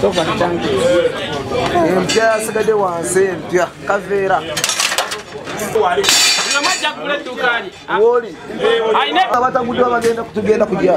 Tofa tanki. Empya sigade wanse empya kavera. Namaja kule dukani. Woli. Abatagudwa bagenda kutugenda kujja.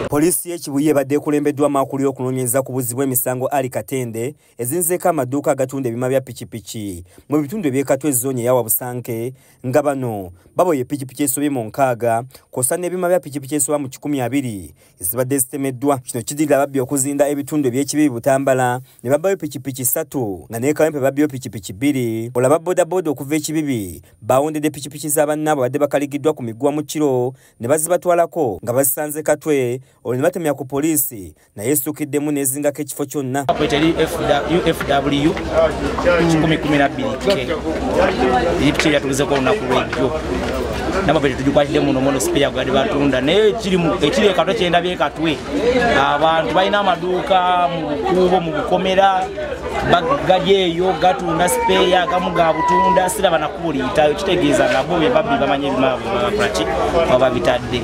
Polisi y'Ekibuye badde ekulembeddwa amakulu okunoonyeza ku buzzi bw'emisango Ali Katende ezinzeeko amaduuka agatunda ebima bya pikipiki mu bitundu eby'ekatwe zooni eyawa Busanke nga bano baboye pikipiki esobye mu 6 kw'ossa n'ebima bya pikipiki esoba mu 120 ezibadde zitemeddwa. Kino kidirira ababbi okuzinda ebitundu eby'Ekibibi Butambala ne babbayo pikipiki 3 nga ne Kawempe babbayo pikipiki 2. Olaba bodaboda okuva Ekibibi bawondedde pikipiki z'abannaabwe badde bakaligiddwa ku miguwa mu kiro ne bazibatwalako nga bazisanze Katwe. Oli batemya ku polisi na yesukiddemu nezingako ekifo kyonna. Apeteri UFW 1012 yipiti yatulize ko olunaku lw'ejjo nabapete tujukwatidde muno mono spare gadi batunda naye ekiri ekatwe kyenda byekatwe abantu balina amaduuka mu bukubo mu bukomera bagadi eyo gatunda spare gamu ga butunda sira banakubuliyita kitegeeza nabo bye babbi bamanye ebimabakulaki baba bitadde.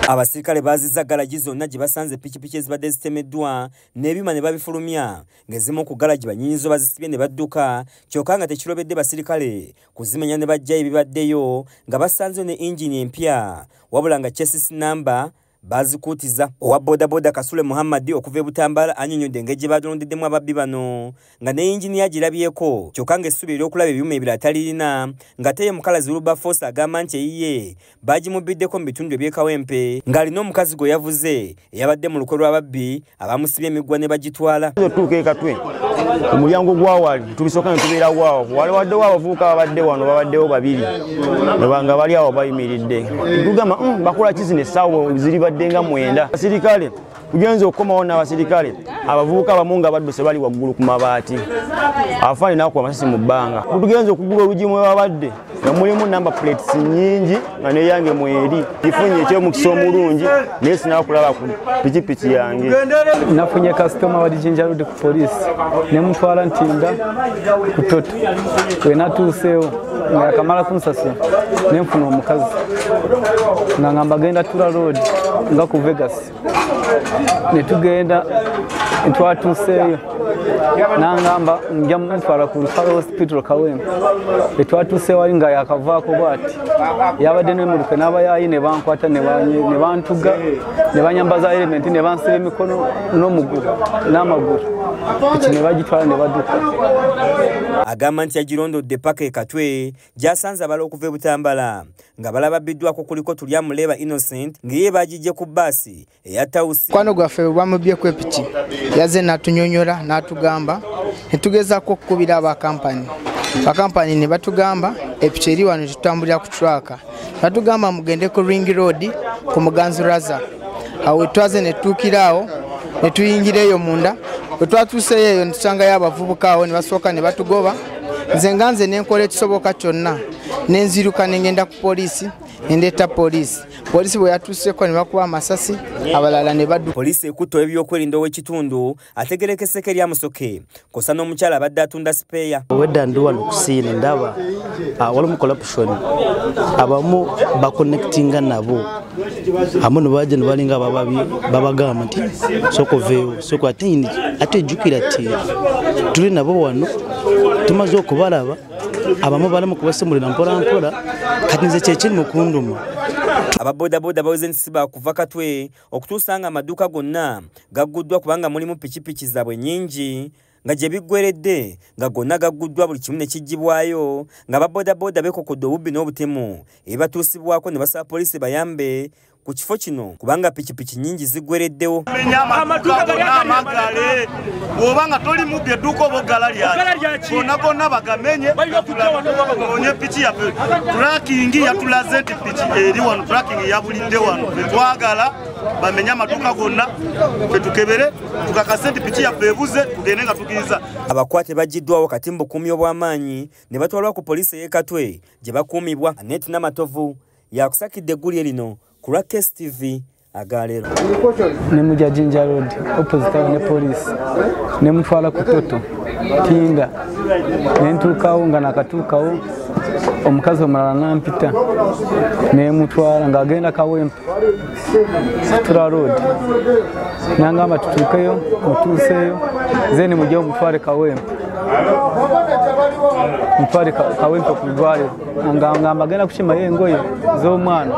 Abasirikale bazizza galaji zonna gye basanze pikipiki ezibadde zitemeddwa n'ebima ne babifulumya ng'ezimu ku galaji bannyinizo bazisibye ne badduka kyokka nga tekirobedde basirikale kuzimenya ne bajjayo ebibaddeyo nga basanzeyo ne injini empya wabula nga chassis number bazikuutiza. Owa bodaboda Kasule Muhammadi okuva e Butambala annyonnyodde engeri gye balondeddemu ababbi bano nga ne injini agirabyeko kyokka ng'essubi ery'okulaba ebyuma ebirala talirina ng'ate ye mukalazi Wilberforce agamba nti eyiye baagimubiddeko mu bitundu eby'Ekawempe ng'alina omukazi gwe yavuze eyabadde mu lukwe lw'ababbi abamusibye emiguwa ne bagitwala. Tutuuka e Katwe omulyango gwawali tubisooka ne tubeera waawo wali waddewo abavubuka babadde wano babaddewo 2 nga bali awo bayimiridde tugamba bakola bizinesi awo ziri badde nga 9. Abasirikale kugenza okukomawo n'abasirikale abavubuka abamu nga badduse bali waggulu ku mabaati afaani nakuba amasasi mu bbanga tugenza okugula olugi mwe babadde nga mulimu number plates nyingi nga neyange mweri ifunye ekyomukisa omulungi naye sinaba kulaba ku pikipiki yange. Nafunye customer wa Jinja Road ku polisi nemutwala Ntinda ku Toto we natuuseewo nga yakamala kunsasula nenfuna omukazi nga ngamba genda Tura Road nga ku Vegas netugenda twatuuseeyo nangamba njya mutwala ku Rufaro Hospital Kawempe etwatuuse wali nga yakavaako bwati yabadde nemuluke n'abayayi ne bankwata ne bantuga ne banyambaza element ne bansiba emikono n'omugulu n'amagulu ekyo ne bagitwala ne badduka. Agamba nti yagirondodde paka e Katwe gy'asanze abala okuva e Butambala nga balababiddwako kuliko Tulya Muleba Innocent ng'ye bagijje ku bbaasi eya Tausi. Kwano gwaffe bwamubyeko epiki yazze n'atunyonyola n'atugamba netugezaako okukubira abakampani ne batugamba epiki eri wano tetutambulira ku traka batugamba mugende ku Ring Road ku Muganzu Raza awo twaze netuukiraawo netuyingireeyo munda bwe twatuuseyo eyo netusangayo abavubuka awo ne basooka ne batugoba nze nga nze nenkola ekisoboka kyonna nenziruka nengenda ku polisi nendeeta polisi bwe yatuuseko ne bakuba amasasi abalala ne badduka. Polisi ekutta ebyokwerinda ow'ekitundu ategerekeseko eri amusoke kosa n'omukyala abadde atunda sipeeya. Wedda ndi wano ku siini ndaba walimu corruption abamu bakonnekitinga nabo amu ne bajja ne balinga abababi babagamba nti soko veewo soko ate ejjukira ti tuli nabo wano tumaze okubalaba abamu balamu kubasemulira mpola mpola kati nze kyekiri mu kunduma. Ababodaboda baweze nti bakuva Katwe okutuusa nga amaduuka gonna gagguddwa kubanga mulimu pikipiki zaabwe nnyingi nga gye biggweredde nga gonna gagguddwa buli kimu ne kijjibwayo nga ababodaboda beekokodde obubbi n'obutemu ebibatuusibwako ne basaba polisi bayambe ku kifo kino kubanga pikipiki nyingi ziggwereddewo. Amaduuka gonna amagale bw'obanga toli mubbi edduuka oba oggala lyaki gonna gonna bagamenye onye piki yaffe tulakingi yatulaze nti piki eri wano tulakingi yabulidde wano twagala bamenya amaduka gonna fetukebere tukakasenti piki ya febuze tugende nga tugiza abakwate bajiddwawo kati mbukumyo bw'amaanyi ne batwalwa ku poliisi y'Ekatwe gye bakuumibwa. Annette Namatovu yakusakidde eggulye lino ku lwa Case TV agaleero. Ne mujja Jinja Road opposite ne poliisi ne mutwala ku Toto Tinda ne ntuukawo nga nakatuukawo omukazi omulala nampita ne mutwala ng'agenda Kawempe Tura Road nangamba tutuukeyo mutuuseyo zeni mujja omutwale Kawempe mutwale Kawempe ku ddwaliro ngamba agenda kukimayo engoye z'omwana.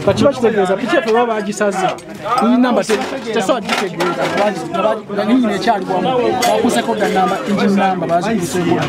Kachiba kitegeeza piki efe baba bagisaze namba tesobola gitegeeza nyinyi nekyali bwamu bakuseko ga namba engine namba bazikuseemu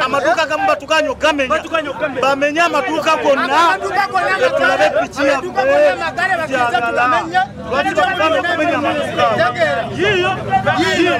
amaduka gamba tukanyo gamenya bamenya amaduka gonna tulabe piki ya magare bakiza tukamenya yiyo